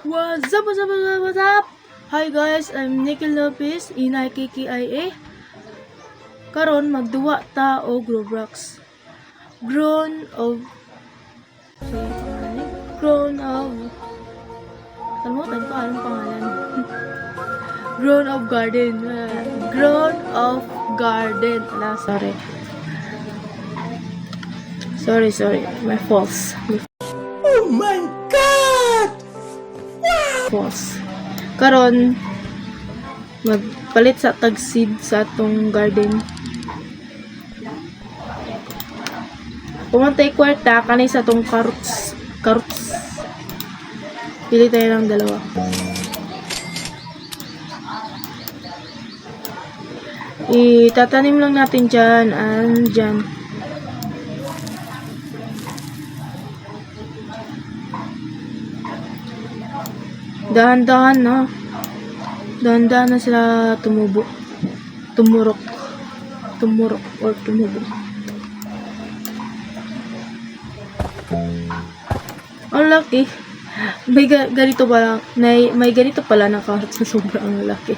What's up, what's up, what's up, what's up? Hi guys, I'm Nicky Lopez, inay KKIA. Karon magduwa ta og Roblox. Grown of Grown of Kalimutan ko anong pangalan. Grown of Garden. Grown of Garden. Sorry. Sorry. My faults. Oh my God! False. Karon magpalit sa tag-seed sa atong garden. Pumantay kwarta kanay sa atong carrots. Pili tayo ng dalawa. Itatanim lang natin dyan and dyan. Dahan-dahan na. Dahan-dahan na sila tumubo. Tumurok or tumubo. Ang laki. May ganito pala. May ganito pala na carrots na sobrang laki.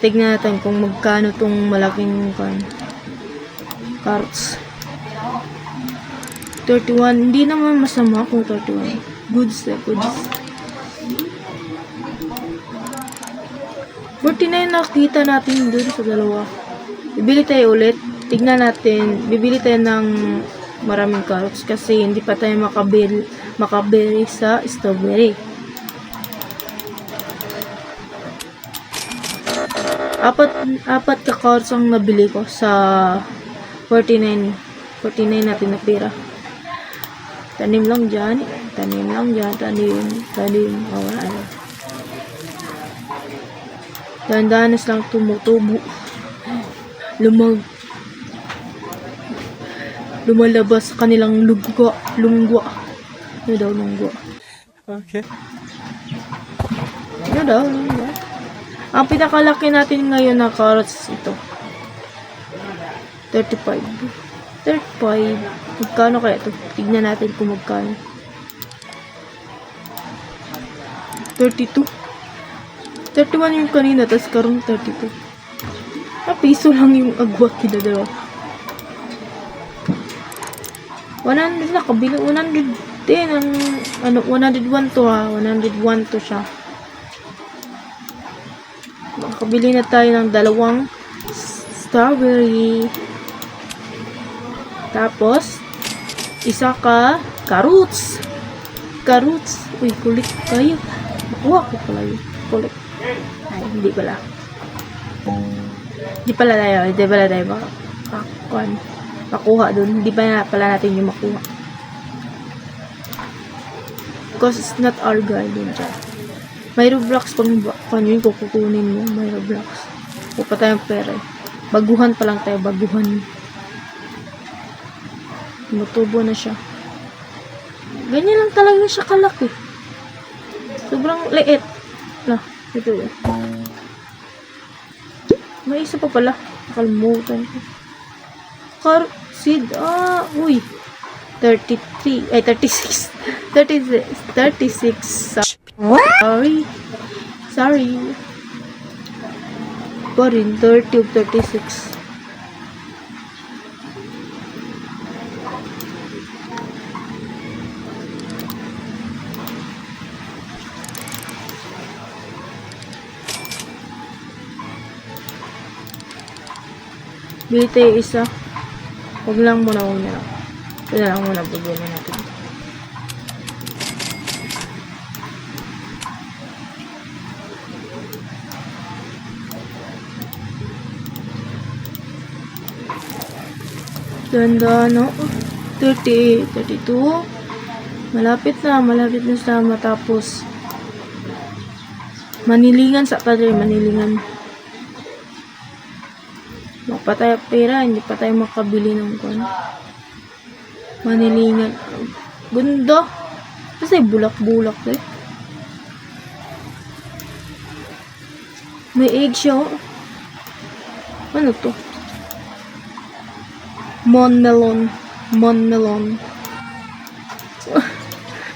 Tignan natin kung magkano tong malaking carrots. 31. Hindi naman masama kung 31. Goods. 49 nakita natin dun sa dalawa. Bibili tayo ulit. Tignan natin. Bibili tayo ng maraming carrots kasi hindi pa tayo makabili sa strawberry. Apat ka carrots ang nabili ko sa 49 natin na pera. Tanim lang dyan. Tanim. Dahan-dahan lang tumutubo. Lumalabas sa kanilang lungwa. Ano daw lungwa? Okay. Ano daw lungwa? Ang pinakalaki natin ngayon na carrots ito. 35. Magkano kaya ito? Tignan natin kung magkano. 32. 31 yung kanina, tapos karon 32. Piso lang yung agwat kina dalawa. 100 na, kabili 100 din. 101 to ha. 101 to siya. Makabili na tayo ng dalawang strawberry. Tapos, isa ka carrots. Uy, kulit kayo. Makuha ko pala yun. Kulit. Ay, hindi pala. Hindi pala tayo makuha dun. Hindi pa pala natin yung makuha. Because it's not our garden dyan. May Roblox pang yun kung kukunin mo. May Roblox. Huwag pa tayong pera eh. Baguhan pa lang tayo. Matubo na siya. Ganyan lang talaga siya kalaki. Sobrang liit. Ito yun. May isa pa pala. Nakalimutan ko. Carrot seed. Uy. 33. Ay, 36. 36. Sorry. Pa rin. 30 of 36. Bili tayo isa. Huwag lang muna. Ito na lang muna bubuli natin. Ganda, no? 30, 32. Malapit na sa matapos. Manilingan sa padre, manilingan. Pa tayo pera, hindi pa tayo makabili ng manilingan. Ganda. Kasi bulak-bulak eh. May egg siya. Ano to? Mon melon.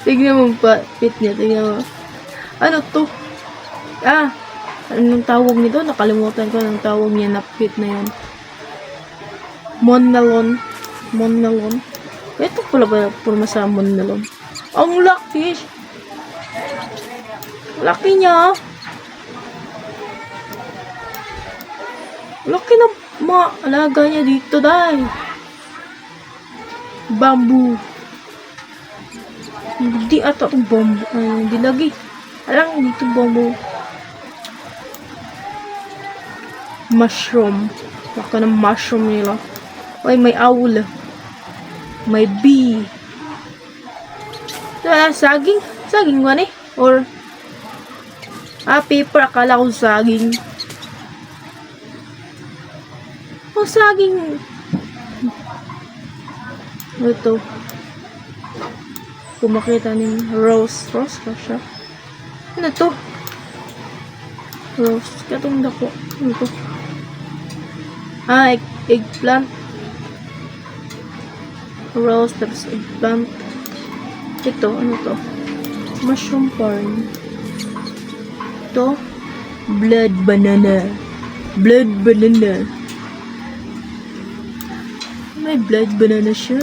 Tignan mo pa, pit niya, tignan mo. Ano to? Anong tawag nito? Nakalimutan ko anong tawag niya na pit na yan. Monmelon. Monmelon. Ito pala ba purma sa monmelon? Ang laki! Laki niya. Laki na mga alaga niya dito, dahil. Bamboo. Hindi ata itong bamboo. Hindi lagi. Alam, dito bamboo. Mushroom. Laki ng mushroom nila. Ay, may owl. May bee. Saging? Saging ba ni? Or, paper. Akala ko saging. Oh, saging. Ito. Kung makita niyo, rose. Rose ba siya? Ano to? Rose. Katong dako. Ano to? Eggplant. Rose, tapos eggplant. Ito, ano to? Mushroom farm. Ito, blood banana. Blood banana. May blood banana siya.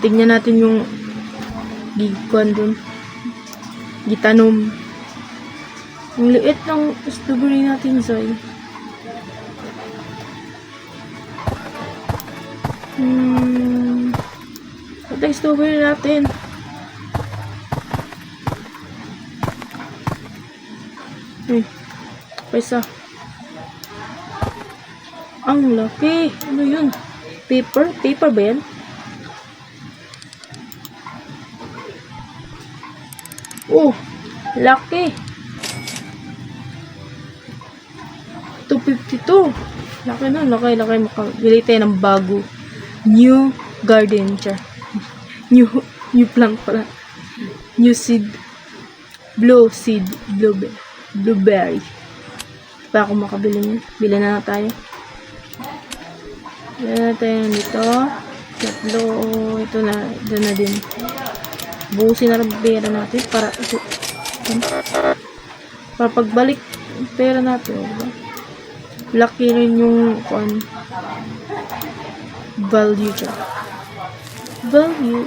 Tingnan natin yung gikuan dun. Gitanom. Ang liit ng strawberry natin, Zay. Ito yung strawberry natin. Paisa. Ang laki. Ano yun? Paper? Paper ba yan? Oh, laki. 252. Laki na, laki. Makabili tayo ng bago. New garden. New plant pala. New seed. Blue seed. Blueberry. Pa ako makabili niya. Bili na tayo. Bili na tayo dito. Tatlo. Ito na. Doon na din. Buusin na rin pera natin para pagbalik pera natin. Diba? Laki rin yung value siya. Value.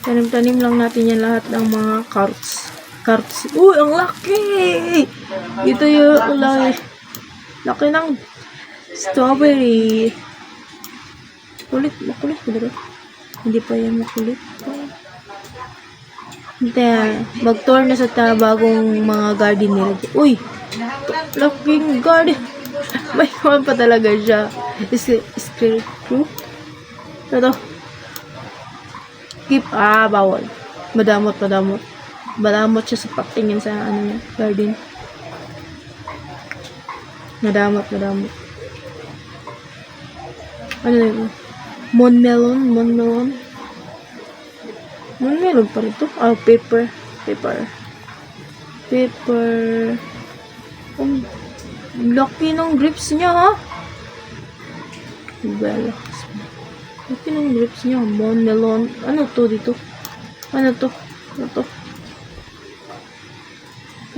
Tanim-tanim lang natin yan lahat ng mga carrots. Carrots. Uy, ang laki! Ito yung laki ng strawberry. Makulit ko dito. Hindi pa yan makulit. Mag-tour na sa bagong mga garden nila. Uy! Laking garden. May naman pa talaga siya. Scarecrow. Ito. Keep. Bawal. Madamot. Madamot siya sa patingin sa garden. Madamot. Ano na yun? Monmelon pa rin to. Paper. Laki ng grips niya, ha? Laki ng grips niya. Monmelon. Ano to dito? Ano to?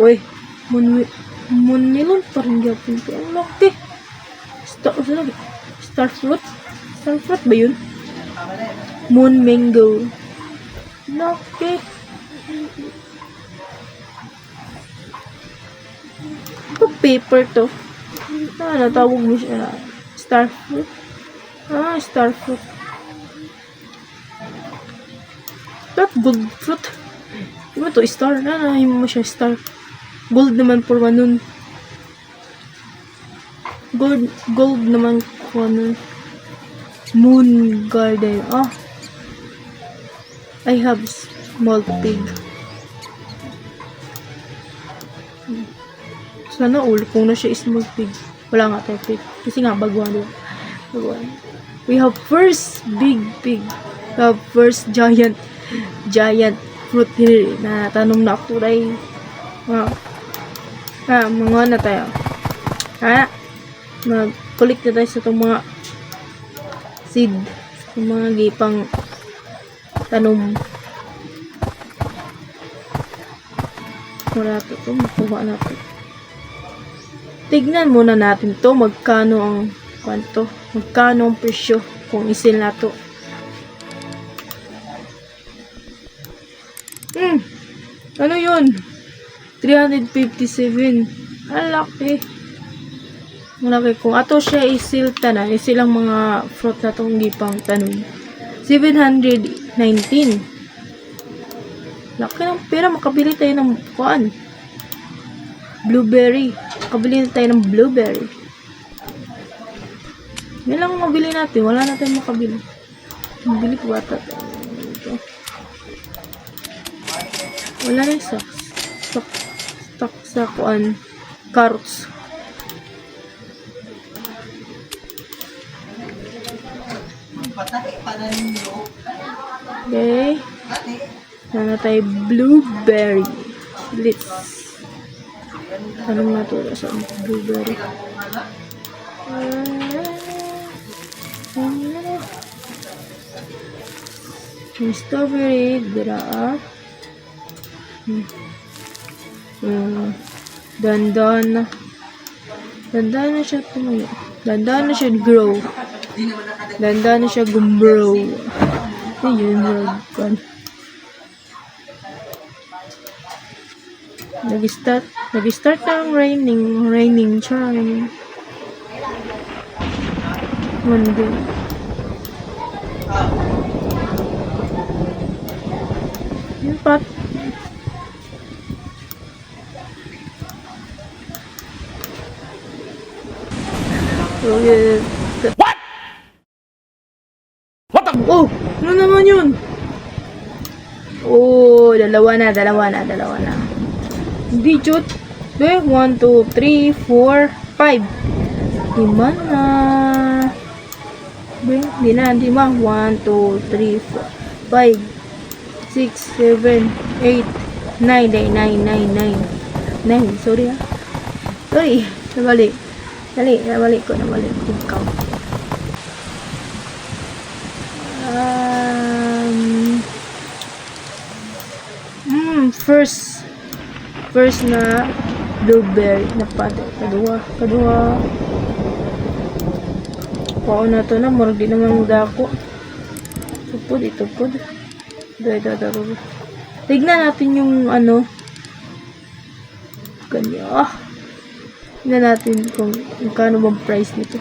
Uy. Monmelon pa rin yapon to. Ang laki. Starfruit ba yun? Moon mango. Laki. Ito paper to. Natawag mo siya. Starfruit. Starfruit. That gold fruit. Diba to? Star. Nanahin mo siya star. Gold naman for nun. Gold naman for nun. Moon garden. I have small pig. Sana all kung na siya small pig. Wala nga tayo pig. Kasi nga baguhan. We have first big pig. We have first giant fruit here na tanom na ako rin. Mga na tayo. Mag-collect na tayo sa itong mga seed. Yung mga gipang tanom. Wala to. Makuha natin. Tignan muna natin to. Magkano ang presyo kung isil na to. Ano yun? 357. Ang laki. Ang laki. Kung ato siya isil tanan, isil ang mga fruit na itong gipang tanom. 719. Laki ng pera. Makabili tayo ng kuan. Blueberry. Makabili tayo ng blueberry. Yan lang mabili natin. Wala na tayong makabili. Mabili ko bata. Ito. Wala na yung stock sa kuan. Carrots. Okay. Sana tayo blueberry. Let's. Anong naturo sa blueberry? Yung strawberry, dira. Dandan na siya tumayo. Dandan na siya grow. Dandan na siya gumgrow. Ayun, kan. Nag-start na ang raining siya. One day. Yung pat. What? What the? Oh! Ano naman yun? Oh, dalawa na. Hindi, chut. 1, 2, 3, 4, 5. 5 na. Hindi na. 1, 2, 3, 4, 5, 6, 7, 8, 9. 9. Sorry ha. Sorry. Nabalik. Nabalik ko. Count. First na blueberry na pati. Kadua. Pao na to na. Murag di naman dako. Itupod. Dito. Tignan natin yung ano. Kanya. Tignan natin kung magkano bang price nito.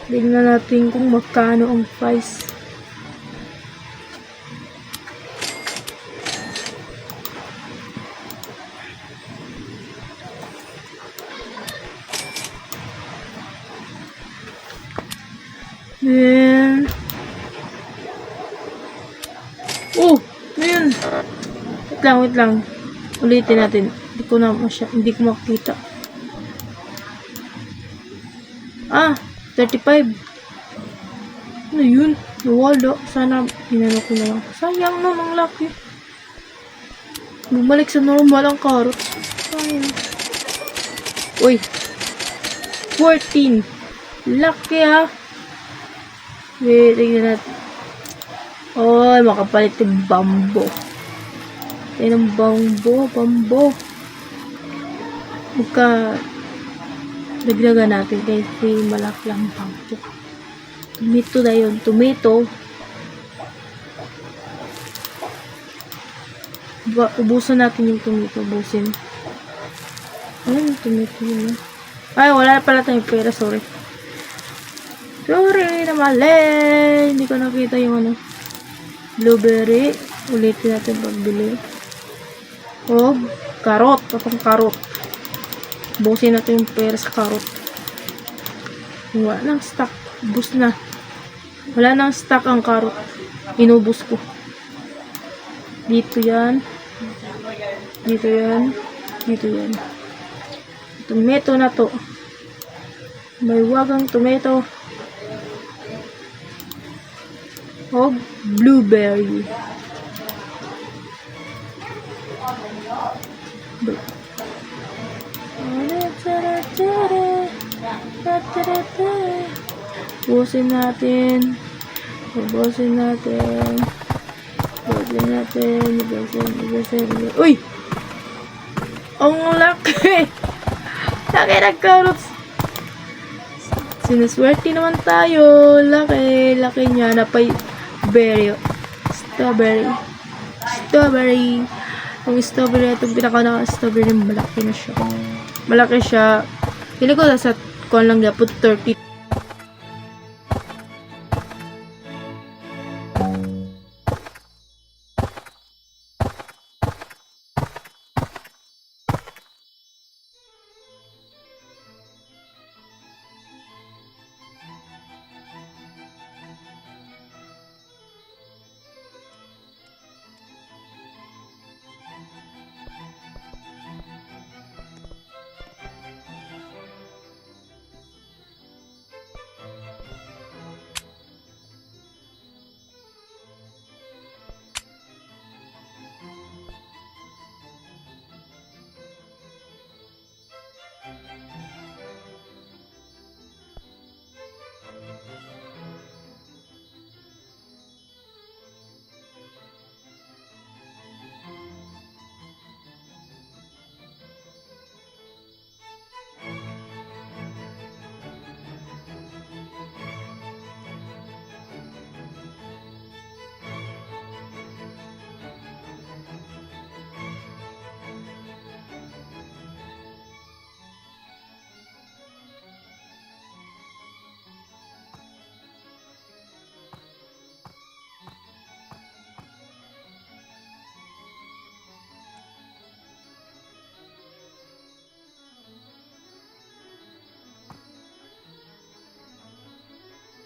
Tignan natin kung magkano ang price. Then, ayun. Wait lang. Ulitin natin. Hindi ko makita. 35. Ano yun? Nawala. Sana hinano ko na lang. Sayang no, ang laki. Bumalik sa normal ang carrots. Sayang. Uy. 14. Laki ha. Wait, tignan natin. Oy, makapalit yung bamboo. Yan ang bamboo. Dagdagan natin kasi malaki ang bamboo. Tomato na yun. Tomato. Ubusan natin yung tomato. Ubusin. Ayan yung tomato yun. Ay, wala na pala tayong pera. Sorry na mali. Hindi ko nakita yung ano. Blueberry. Ulitin natin pagbili. Carrot. Patong carrot. Ubusin natin yung pera sa carrot. Wala nang stock. Ubus na. Wala nang stock ang carrot. Inubos ko. Dito yan. Tomato na to. May wagang tomato. Blueberry. Busin natin. Busin natin. Busin natin. Busin. Uy! Ang laki! Laki ng carrots! Sinaswerte naman tayo. Laki. Laki niya. Napay berry. Strawberry. Strawberry. Ang strawberry. Itong pinaka-strawberry. Malaki na siya. Malaki siya. Pili ko nasa kuwan lang niya. Put 30.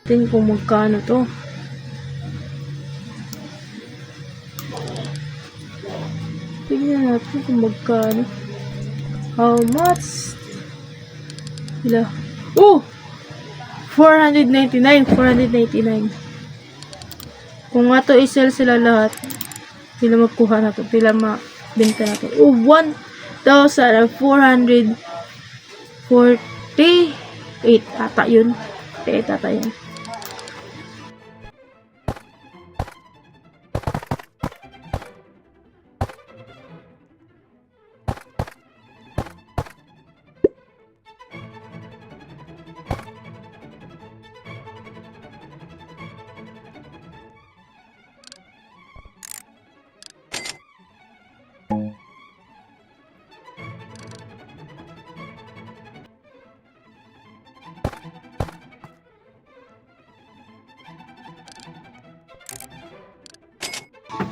Tingnan kung magkano to. Tingnan natin kung magkano. How much? Sila. Oh! 499. 499. Kung nga to i-sell sila lahat, sila magkuha na to. Sila mabenta na to. Oh! 1,448 ata yun. Ata yun.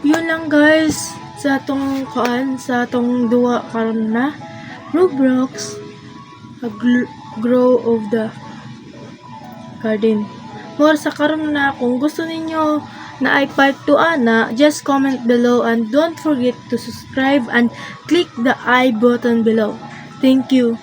Yun lang guys sa atong duwa karon na Roblox Grow of the Garden. For sa karon na, kung gusto ninyo na ay part 2 ana, just comment below and don't forget to subscribe and click the I button below. Thank you.